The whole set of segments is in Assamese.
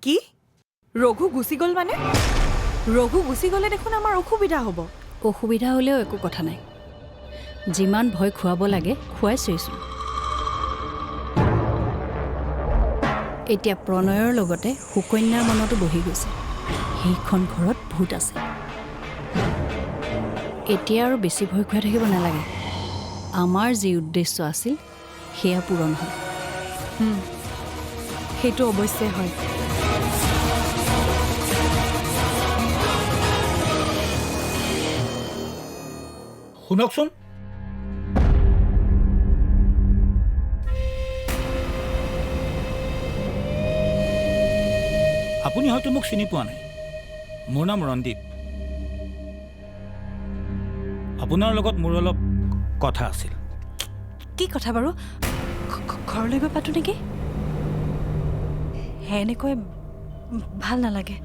কি ৰঘু গুচি গ'ল মানে ৰঘু গুচি গ'লে দেখোন আমাৰ অসুবিধা হ'ব অসুবিধা হ'লেও একো কথা নাই যিমান ভয় খুৱাব লাগে খুৱাইছোৱেইচোন এতিয়া প্ৰণয়ৰ লগতে সুকন্যাৰ মনতো বহি গৈছে সেইখন ঘৰত ভূত আছে এতিয়া আৰু বেছি ভয় খুৱাই থাকিব নালাগে আমাৰ যি উদ্দেশ্য আছিল সেয়া পূৰণ হয় সেইটো অৱশ্যে হয় শুনকচোন আপুনি হয়তো মোক চিনি পোৱা নাই মোৰ নাম ৰন্দীপ আপোনাৰ লগত মোৰ অলপ কথা আছিল কি কথা বাৰু ঘৰলৈ গৈ পাতো নেকি এনেকৈ ভাল নালাগে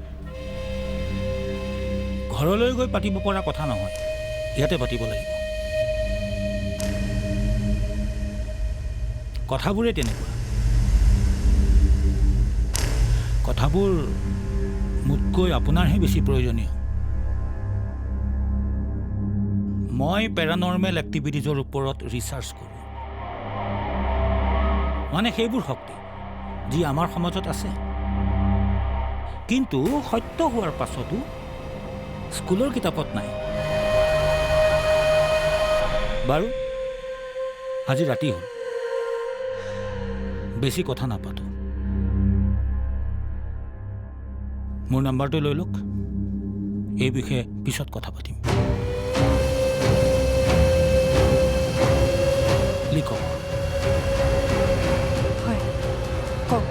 ঘৰলৈ গৈ পাতিব পৰা কথা নহয় ইয়াতে পাতিব লাগিব কথাবোৰে তেনেকুৱা কথাবোৰ মোতকৈ আপোনাৰহে বেছি প্ৰয়োজনীয় মই পেৰানৰ্মেল এক্টিভিটিজৰ ওপৰত ৰিচাৰ্চ কৰোঁ মানে সেইবোৰ শক্তি যি আমাৰ সমাজত আছে কিন্তু সত্য হোৱাৰ পাছতো স্কুলৰ কিতাপত নাই বাৰু আজি ৰাতি হ'ল বেছি কথা নাপাতো মোৰ নাম্বাৰটো লৈ লওক এই বিষয়ে পিছত কথা পাতিম লিখক হয় কওক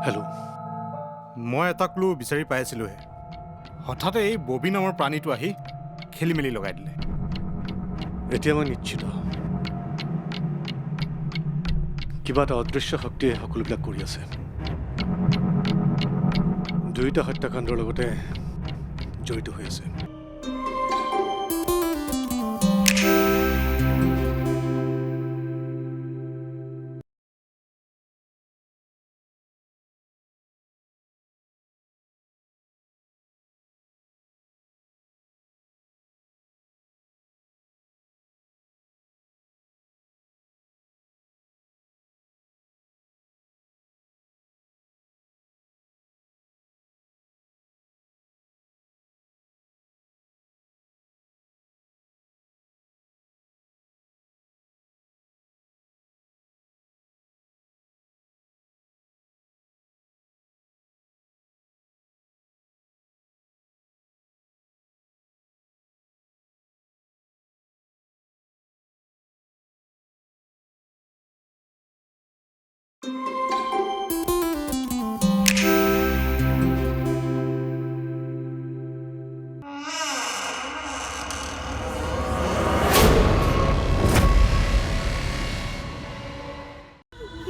হেল্ল' মই এটা ক্লু বিচাৰি পাইছিলোঁহে হঠাতে এই ববি নামৰ প্ৰাণীটো আহি খেলি মেলি লগাই দিলে এতিয়া মই নিশ্চিত কিবা এটা অদৃশ্য শক্তিয়ে সকলোবিলাক কৰি আছে দুয়োটা হত্যাকাণ্ডৰ লগতে জড়িত হৈ আছে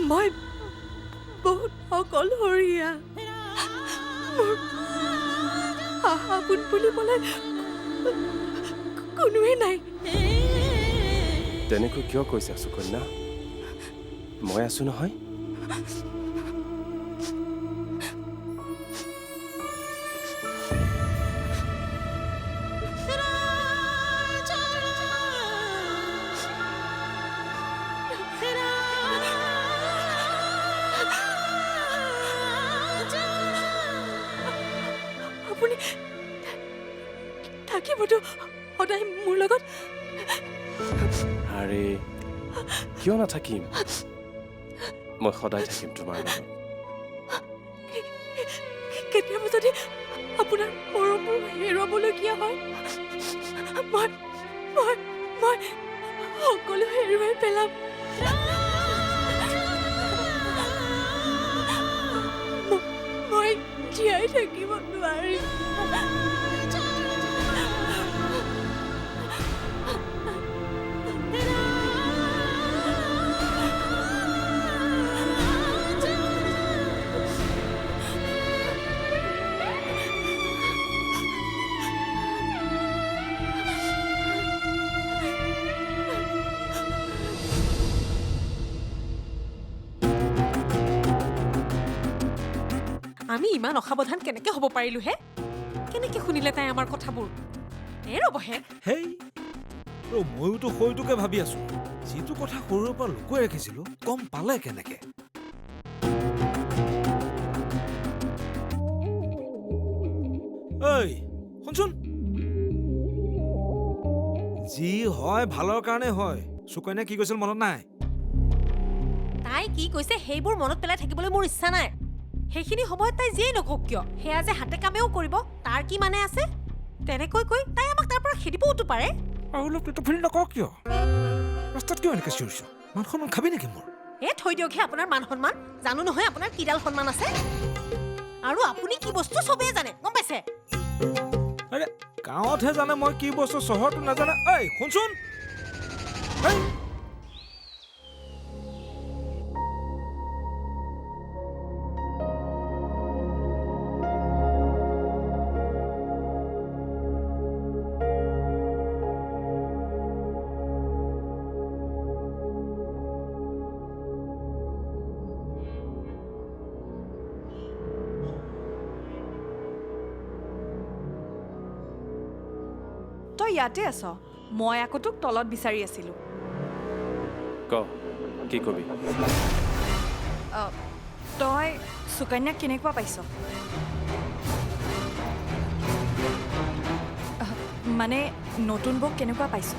মই বহুত অকলশৰীয়া মোৰ আপোন বুলিবলৈ কোনোৱে নাই তেনেকৈ কিয় কৈছা সুকন্যা মই আছো নহয় আপুনি থাকিবতো সদায় মোৰ লগত আৰে কিয় নাথাকিম মই সদায় থাকিম তোমাৰ লগত কেতিয়াবা যদি আপোনাৰ মৰমবোৰ হেৰুৱাবলগীয়া হয় মই মই মই সকলো হেৰুৱাই পেলাম মই জীয়াই থাকিব নোৱাৰিম। আমি ইমান অসাৱধান কেনেকে হ'ব পাৰিলো হে? কেনেকে শুনিলে তাই আমাৰ কথাবোৰ? ৰ'বহে, হেই ময়োতো সৈটোকে ভাবি আছো, যিটো কথা সৰুৰে পৰা লুকুৱাই ৰাখিছিলো গম পালে কেনেকে? ঐ শুনচোন, যি হয় ভালৰ কাৰণে হয়। সুকন্যা কি কৈছিল মনত নাই? তাই কি কৈছে সেইবোৰ মনত পেলাই থাকিবলৈ মোৰ ইচ্ছা নাই। সেইখিনি সময়ত তাই যিয়েই নকওক কিয়, সেয়া যে হাতে কামেও কৰিব তাৰ কি মানে আছে? তেনেকৈ কৈ তাই আমাক তাৰ পৰা খেদিবওতো পাৰে। আৰু অলপ ফুলি নকওঁ কিয়? ৰাস্তাত কিয় এনেকে চিঞৰিছ? মান সন্মান খাবি নেকি মোৰ? থৈ দিয়কহে আপোনাৰ মান সন্মান। জানো নহয় আপোনাৰ কিডাল সন্মান আছে। আৰু আপুনি কি বস্তু চবেই জানে, গম পাইছে? আৰে গাঁৱতহে জানে মই কি বস্তু, চহৰটো নাজানে। ঐ শুনচোন, তই ইয়াতে আছ? মই আকৌ তোক তলত বিচাৰি আছিলো। ক কি কবি? তই সুকন্যাক কেনেকুৱা পাইছ? মানে নতুন বৌক কেনেকুৱা পাইছ?